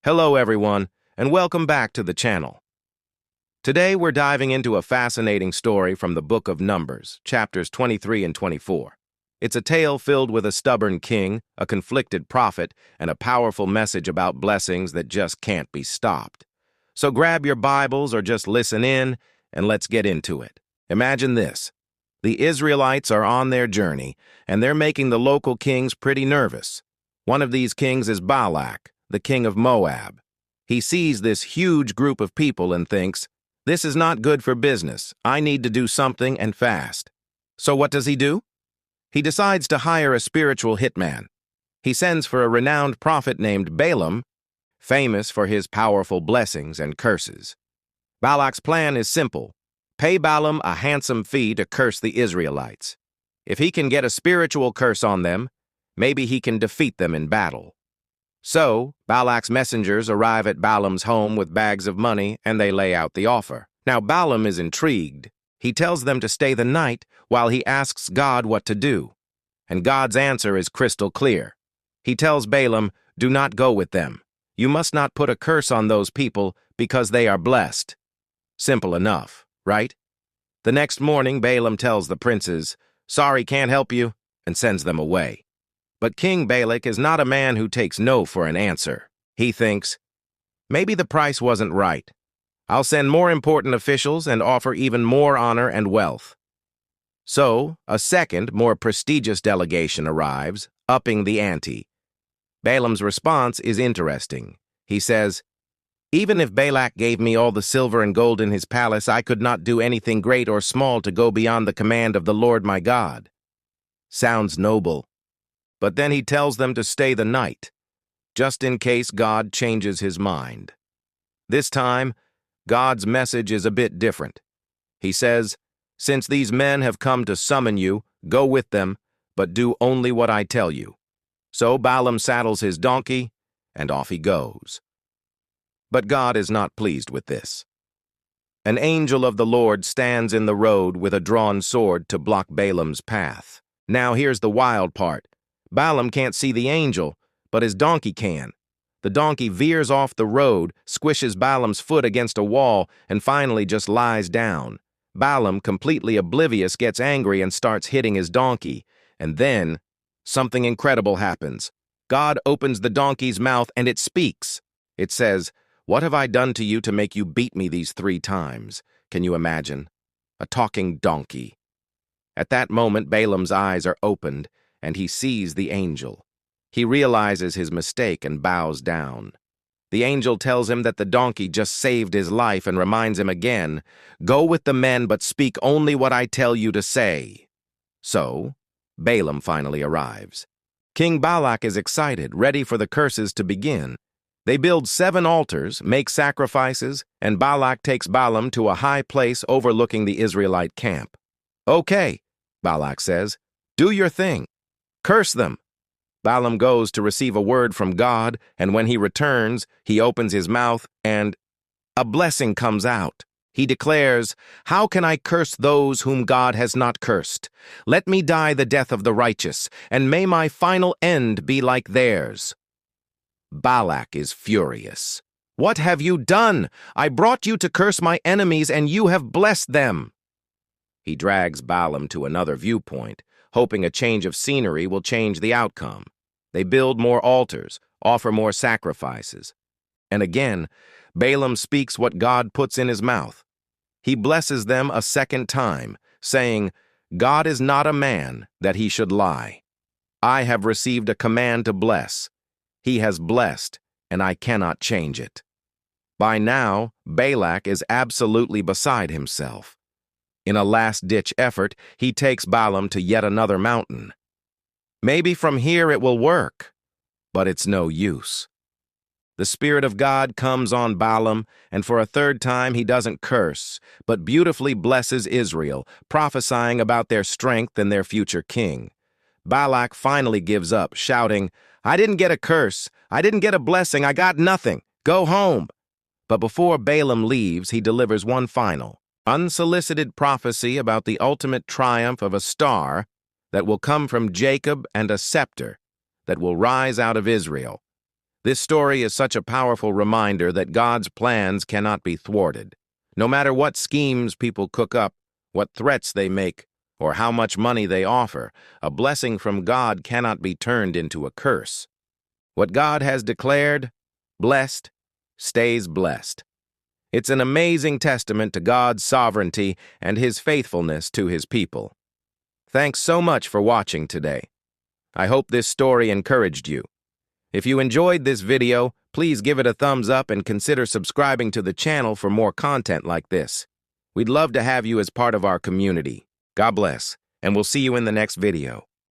Hello everyone, and welcome back to the channel. Today we're diving into a fascinating story from the Book of Numbers, chapters 23 and 24. It's a tale filled with a stubborn king, a conflicted prophet, and a powerful message about blessings that just can't be stopped. So grab your Bibles or just listen in, and let's get into it. Imagine this. The Israelites are on their journey, and they're making the local kings pretty nervous. One of these kings is Balak, the king of Moab. He sees this huge group of people and thinks, "This is not good for business. I need to do something and fast." So what does he do? He decides to hire a spiritual hitman. He sends for a renowned prophet named Balaam, famous for his powerful blessings and curses. Balak's plan is simple. Pay Balaam a handsome fee to curse the Israelites. If he can get a spiritual curse on them, maybe he can defeat them in battle. So, Balak's messengers arrive at Balaam's home with bags of money and they lay out the offer. Now Balaam is intrigued. He tells them to stay the night while he asks God what to do. And God's answer is crystal clear. He tells Balaam, "Do not go with them. You must not put a curse on those people because they are blessed." Simple enough, right? The next morning, Balaam tells the princes, "Sorry, can't help you," and sends them away. But King Balak is not a man who takes no for an answer. He thinks, maybe the price wasn't right. I'll send more important officials and offer even more honor and wealth. So, a second, more prestigious delegation arrives, upping the ante. Balaam's response is interesting. He says, "Even if Balak gave me all the silver and gold in his palace, I could not do anything great or small to go beyond the command of the Lord my God." Sounds noble. But then he tells them to stay the night, just in case God changes his mind. This time, God's message is a bit different. He says, "Since these men have come to summon you, go with them, but do only what I tell you." So Balaam saddles his donkey, and off he goes. But God is not pleased with this. An angel of the Lord stands in the road with a drawn sword to block Balaam's path. Now here's the wild part. Balaam can't see the angel, but his donkey can. The donkey veers off the road, squishes Balaam's foot against a wall, and finally just lies down. Balaam, completely oblivious, gets angry and starts hitting his donkey. And then, something incredible happens. God opens the donkey's mouth and it speaks. It says, "What have I done to you to make you beat me these 3 times? Can you imagine? A talking donkey. At that moment, Balaam's eyes are opened, and he sees the angel. He realizes his mistake and bows down. The angel tells him that the donkey just saved his life and reminds him again, "Go with the men, but speak only what I tell you to say." So, Balaam finally arrives. King Balak is excited, ready for the curses to begin. They build 7 altars, make sacrifices, and Balak takes Balaam to a high place overlooking the Israelite camp. "Okay," Balak says, "do your thing. Curse them." Balaam goes to receive a word from God, and when he returns, he opens his mouth, and a blessing comes out. He declares, "How can I curse those whom God has not cursed? Let me die the death of the righteous, and may my final end be like theirs." Balak is furious. "What have you done? I brought you to curse my enemies, and you have blessed them." He drags Balaam to another viewpoint, hoping a change of scenery will change the outcome. They build more altars, offer more sacrifices. And again, Balaam speaks what God puts in his mouth. He blesses them a second time, saying, "God is not a man that he should lie. I have received a command to bless. He has blessed, and I cannot change it." By now, Balak is absolutely beside himself. In a last-ditch effort, he takes Balaam to yet another mountain. Maybe from here it will work, but it's no use. The Spirit of God comes on Balaam, and for a third time he doesn't curse, but beautifully blesses Israel, prophesying about their strength and their future king. Balak finally gives up, shouting, "I didn't get a curse. I didn't get a blessing. I got nothing. Go home." But before Balaam leaves, he delivers one final, unsolicited prophecy about the ultimate triumph of a star that will come from Jacob and a scepter that will rise out of Israel. This story is such a powerful reminder that God's plans cannot be thwarted. No matter what schemes people cook up, what threats they make, or how much money they offer, a blessing from God cannot be turned into a curse. What God has declared, blessed, stays blessed. It's an amazing testament to God's sovereignty and His faithfulness to His people. Thanks so much for watching today. I hope this story encouraged you. If you enjoyed this video, please give it a thumbs up and consider subscribing to the channel for more content like this. We'd love to have you as part of our community. God bless, and we'll see you in the next video.